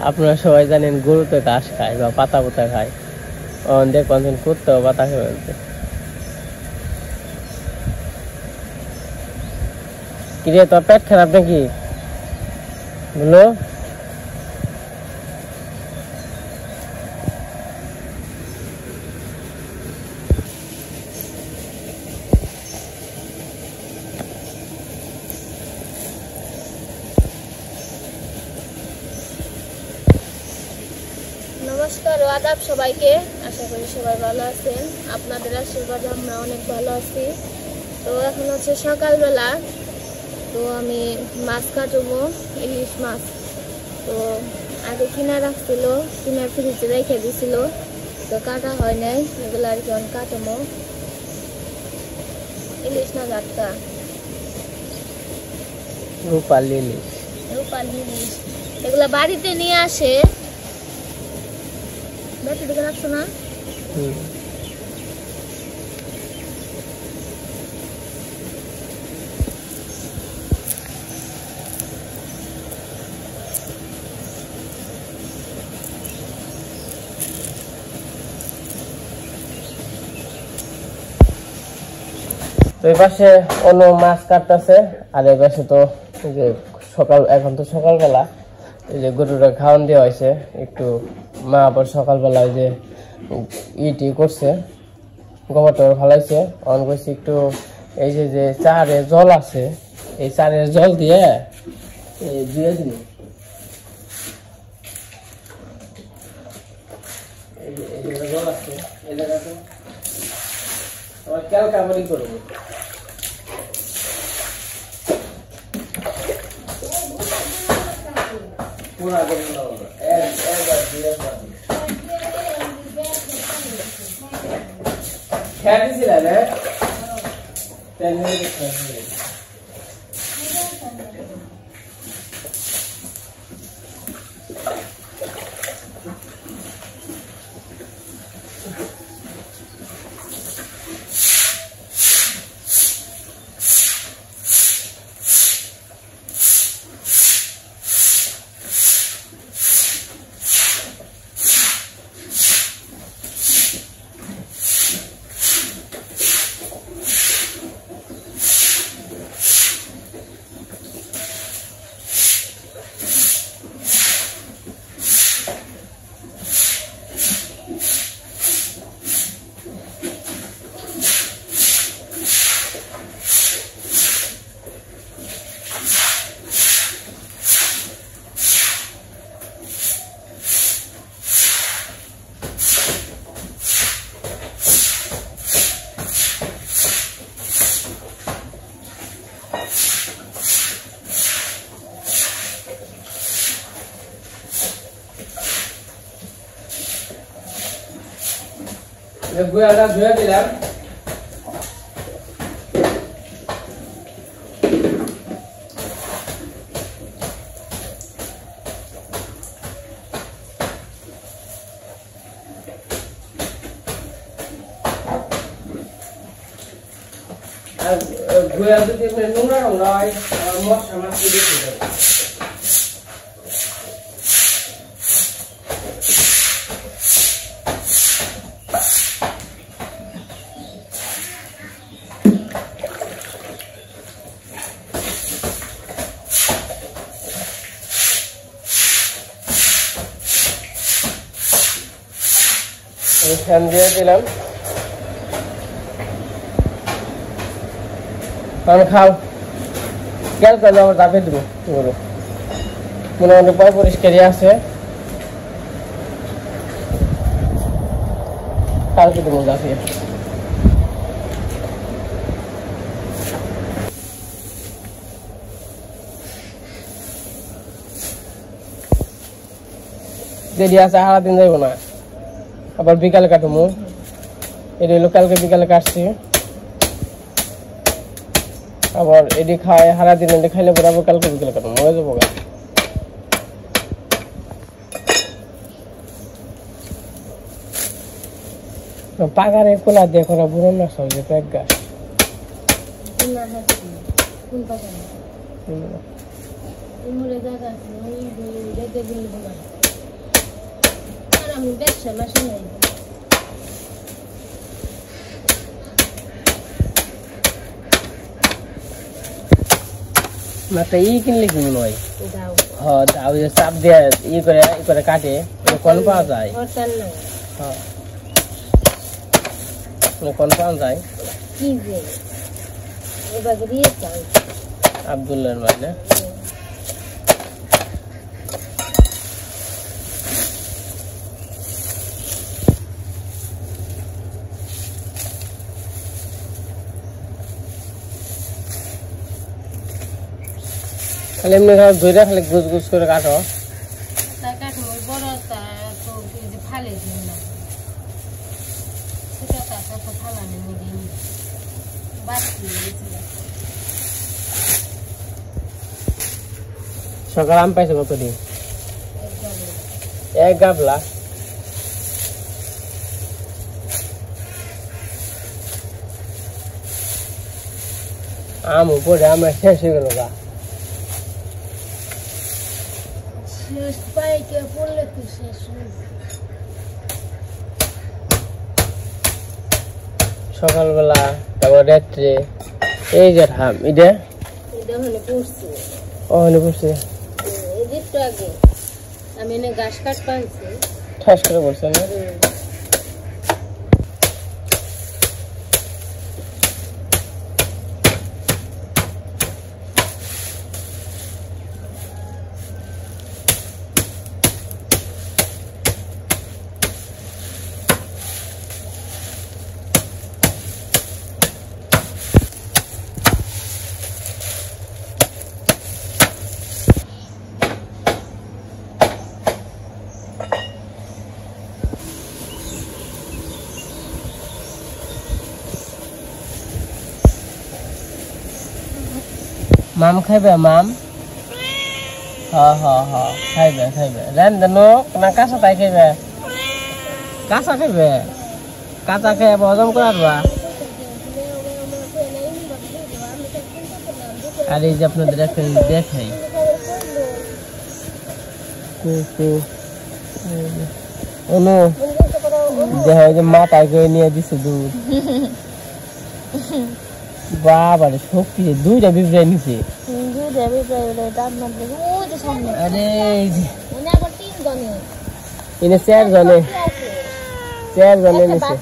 আপনারা সবাই জানেন গরু তো ঘাস খায় বা পাতা পোতা খায়, দেখবেন কুত্তাও পাতা খেয়ে কিরে তোর পেট খারাপ নাকি বলো? নমস্কার ও আদাব সবাইকে, আশা করি সবাই ভালো আছেন। আপনাদের আশীর্বাদে আমরা অনেক ভালো আছি। তো এখন হচ্ছে সকালবেলা, তো আমি মাছ কাটবো, ইলিশ মাছ। তো আগে কিনা রাখছিল, কিনা ফ্রিজে রেখে দিছিল, তো কাটা হয় নাই, এগুলো আর কি অনেক কাটবো। ইলিশ না জাতটা রূপালী ইলিশ, রূপালী ইলিশ। এগুলা বাড়িতে নিয়ে আসে, ব্যাটারি দিকে রাখছো না? তো এই পাশে অন্য মাছ কাটতেছে, আর এই পাশে তো যে সকাল, এখন তো সকালবেলা, এই যে গরুরা খাওয়ান দেওয়া হয়েছে একটু। মা আবার সকালবেলা ওই যে ইটি করছে, গোবর টোবর ফালাইছে, অন করছে একটু। এই যে যে চারে জল আছে, এই চারের জল দিয়ে ধুয়ে দিন। জল আছে এই জায়গাতে আবার ক্যালকাবারি করবো। পুরা খেয়েছিলেন গুয়াটা ধুয়ে দিলাম। আর গুয়া যদি নোংরা নোংরা হয়, মশা মাছি বেশি হয়। ফ্যান দিয়ে দিলাম, আমি খাও গেল করলে আমার দাপে দেবো গরু, মনে মনে পয় পরিষ্কারই আছে, কালকে দেবো দাপিয়ে। দেরি আছে, সারা দিন যাইব না, আবার বিকালে কাটবো। এটা হলো কালকে বিকালে কাটছি, আবার এটি খায় সারা দিন, এটি খাইলে পরে আবার কালকে বিকালে কাটবো, মরে যাবো। পাগারে কোলা দিয়ে করা বুড়ো না সবজি পেট গাছ আমি ব্যবসা মাসে নাই না তো ই কিনলে কি মনে হয় দাও হ্যাঁ দাও যে চাপ দিয়ে ই করে কাটে কোন পাওয়া যায় হোটেল না হ্যাঁ কোন পাওয়া যায় কি যে এবার দিয়ে চাই আব্দুল্লাহর মানে খালি এমনি ধরে খালি গুজ গুজ করে কাটো তা কাটো বড়টা তো যে ফালে দিন না সেটা তো ফালানি নেই বাকি সকাল আম পাইছো কত দিন এক গাবলা আম উপরে আমরা শেষ হয়ে গেল গা শেষ পাইকে পড়লে তো শেষ সকালবেলা তারপর রাত্রে এই যে থাম এটা হলে পড়ছে ওখানে বসে এই দিকটা আগে আমি এনে ঘাস কাট পাইছি ঠাস করে বলছে না মাম খাইবে মাম খাইবে রেন দেন না কাঁচা তাই খাইবে কাঁচা খেয়ে হজম করারবা আর এই যে আপনাদের একটা দেখাই অনু দেখা যে মাথায় করে নিয়ে দিছে দুধ বাবারে শক্তি দুইটা বিবরাই নিছে আরে এনে চার জনে নিছে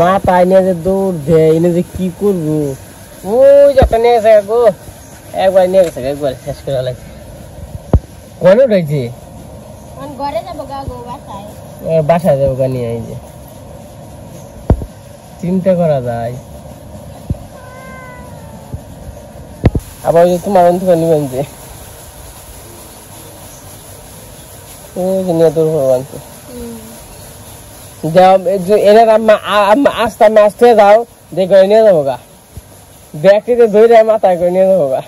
মাথায় নিয়ে যে দৌড় দেয় এনে যে কি করবো ওই যখন নিয়ে গেছে গো একবার নিয়ে গেছে একবার শেষ করে লাগছে কোন উঠেছে বাসায় যাবো গা নিয়ে এই যে চিন্তা করা যায় আবার ওই তোমার থেকে নিবেন যে নিয়ে তোর ভগবানকে যাও এনে আস্তে আসতে যাও যে করে নিয়ে যাবো গা ব্যাগটিতে ধরে মাথায় করে নিয়ে যাবো গা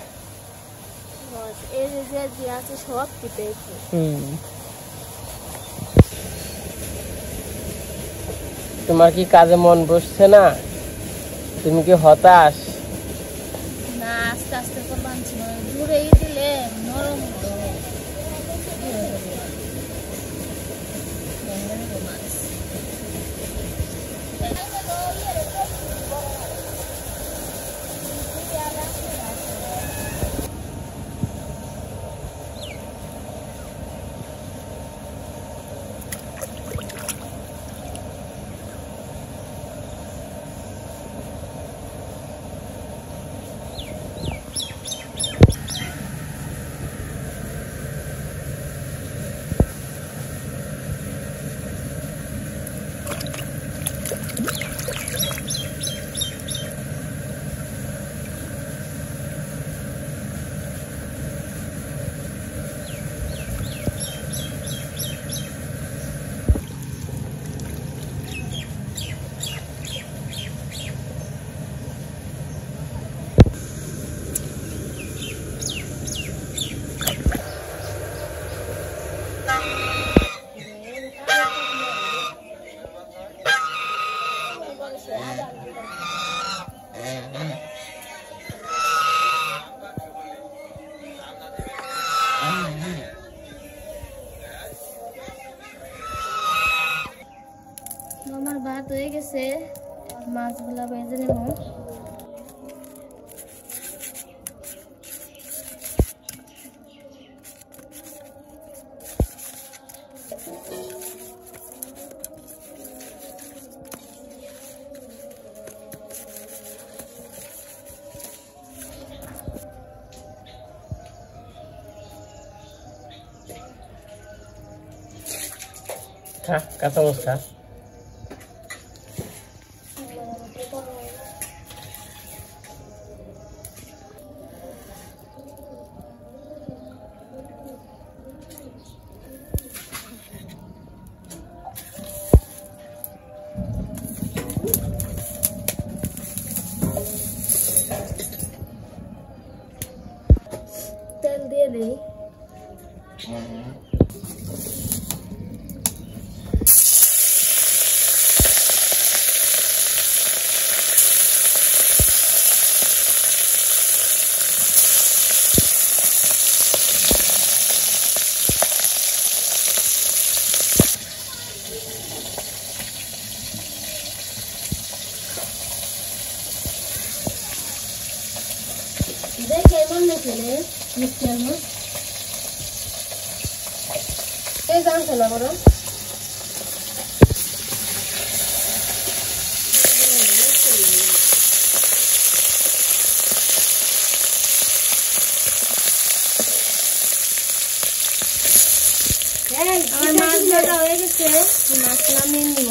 তোমার কি কাজে মন বসছে না তুমি কি হতাশ না আস্তে আস্তে তো বানছি না দূরে দিলে নরম হয়ে গেছে, মাছগুলা ভেজে নেব। খা কাঁচা মাছ খা। তেল দিয়ে দেই। কেমন দেখলে মিষ্টি আলু এই জানছে না বড় আমার মাছ ভাজা হয়ে গেছে, মাছ নামিয়ে নিব।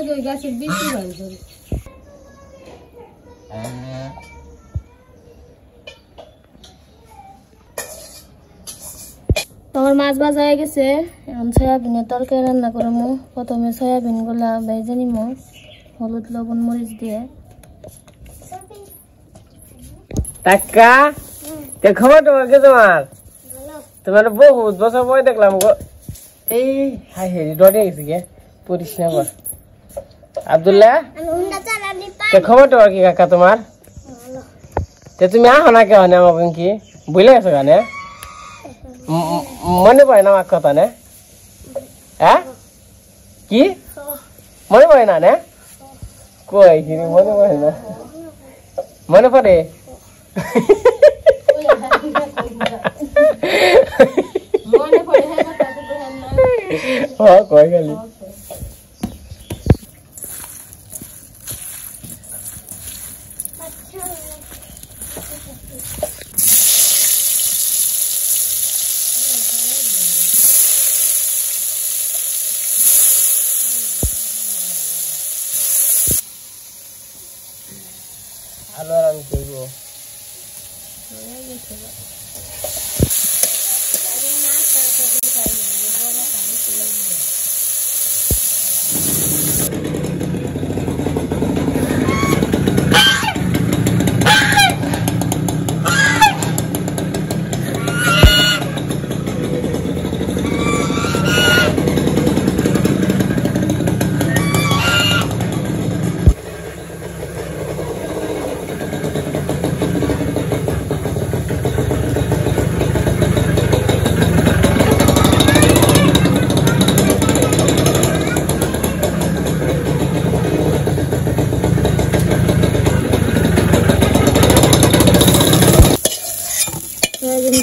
ওই গাছের বৃষ্টি ভালো তোমার মাছ ভাজা হয়ে গেছে। এখন সয়াবিনের তরকারি রান্না করবো। প্রথমে সয়াবিন গুলা ভেজে নিব হলুদ লবণ মরিচ দিয়ে। টাকা খবর তোমার কে তোমার তোমার বহুত বছর পরে দেখলাম গো। এই হাই হে ডরে গেছি গে পড়িস না আবার। আব্দুল্লাহ খবর তোমার কি কাকা তোমার? তুমি আহ না কে হয় আমার কি বুঝলে গেছো গানে মনে পড়ে না আমার কথা নে? হ্যাঁ কি মনে পড়ে না নে? কই কি মনে পড়ে না? মনে পড়ে কই খালি আলু আর আমি করবো।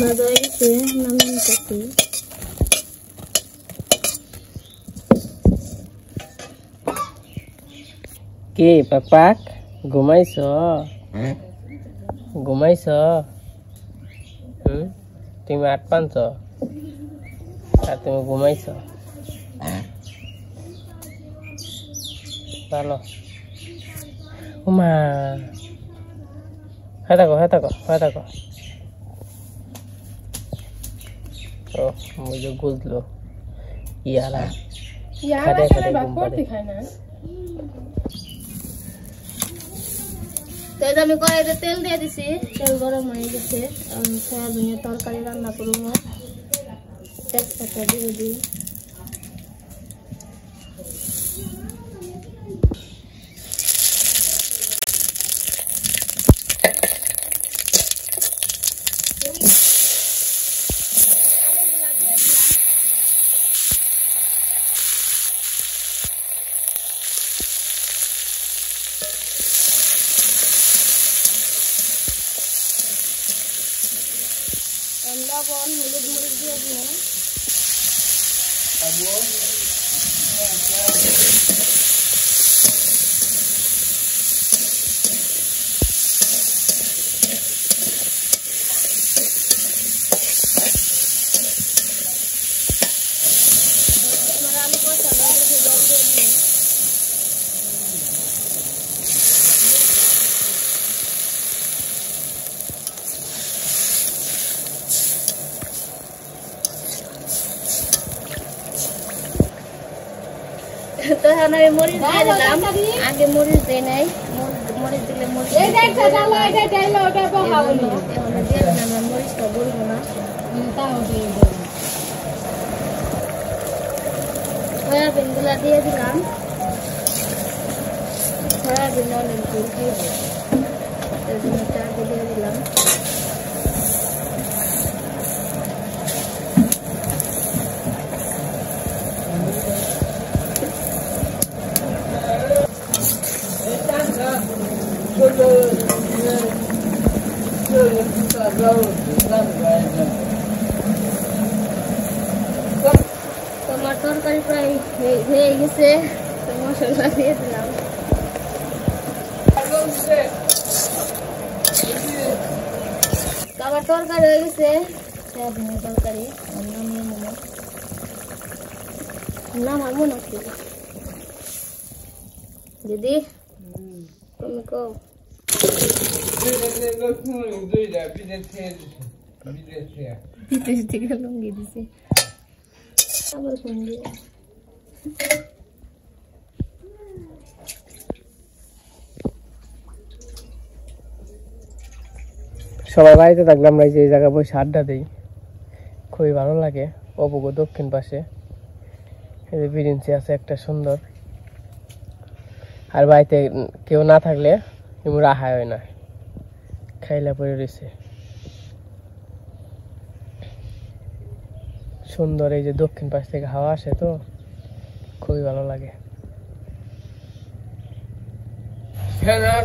ভাজা হয়ে গেছে, নামিয়ে নিতেছি। কি পাপাক ঘুমাইছ? ঘুমাইছ? তুমি আট পাঁচ আর তুমি ঘুমাইছ? ভালো উমা হ্যাঁ থাকো হ্যাঁ থাকো হ্যাঁ থাকো। ও মুঝে গুজলো ইয়ারা খাটে খাটে ঘুম পাড়ে। তো এই যে আমি কড়াইতে তেল দিয়ে দিছি, তেল গরম হয়ে গেছে। আমি সয়াবিনের তরকারি রান্না করবো। তেজপাতা দিয়ে দিই। লবণ হলুদ মরিচ দিয়ে দিলাম। আলু কষানো দেখে জল দিয়ে দিলাম। তো এখন আমি মরিচ দিয়ে দিলাম। আগে মরিচ দিয়ে নাই, মরিচ দিলে মরিচ মরিচটা বলবো না। সয়াবিন গুলা দিয়ে দিলাম। সয়াবিন অনেক ঝোল খাইবে, এর জন্য আগে দিয়ে দিলাম। তোমার তরকারি প্রায় হয়ে গেছে, তো মশলা দিয়ে দিলাম। আমার তরকারি হয়ে গেছে, সয়াবিনের তরকারি নামিয়ে নিলাম। নামার মনে হচ্ছে দিদি, তুমি কো বিদেশ থেকে লুঙ্গি দিছে আবার ফোন দিয়ে। সবাই বাড়িতে থাকলে আমরা এই যে জায়গায় বসে আড্ডা দিই, খুবই ভালো লাগে। অপুগো দক্ষিণ পাশে এই যে বিরিঞ্চি আছে একটা সুন্দর। আর বাড়িতে কেউ না থাকলে এমন রাহা হয় না, খাইলা পড়ে রয়েছে সুন্দর। এই যে দক্ষিণ পাশ থেকে হাওয়া আসে, তো খুবই ভালো লাগে।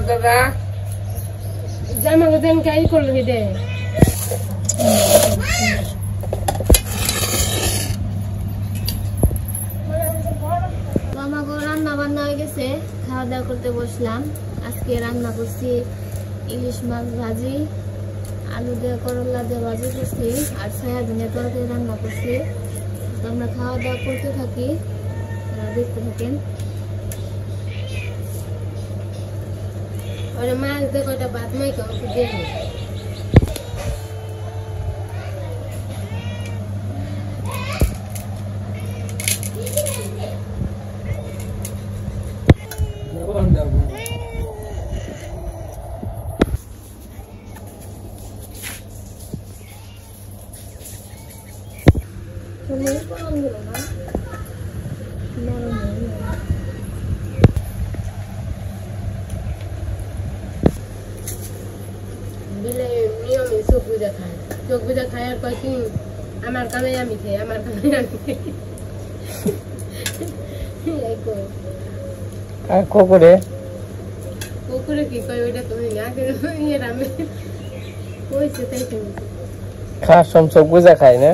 দাদা জামা দেন কাই করলো দে রান্না বান্না হয়ে গেছে, খাওয়া দাওয়া করতে বসলাম। আজকে রান্না করছি ইলিশ মাছ ভাজি, আলু দিয়ে করলা দিয়ে ভাজি করছি, আর সয়াবিনের তরকারি রান্না করছি। তো আমরা খাওয়া দাওয়া করতে থাকি, দেখতে থাকেন। ওরে মাছ দিয়ে কয়টা ভাত মাইকে আমাকে দিয়ে চোখ বুঝা খায় আর কয় কি আমার কামে আমি খাই, আমার কামে আমি খাই। কুকুরে কুকুরে কি কয় ওইটা তুমি না, ইয়ে আমি কইছে তাই তুমি খাস সব চোখ বুঝা খায় না।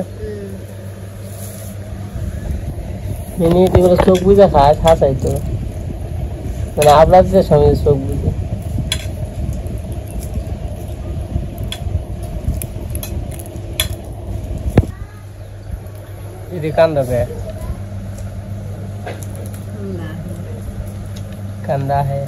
এগুলো চোখ বুঝা খায়, খাসাই তো মানে আপনার যে সঙ্গে চোখ বুঝে। दीदी कांदा पे कंदा है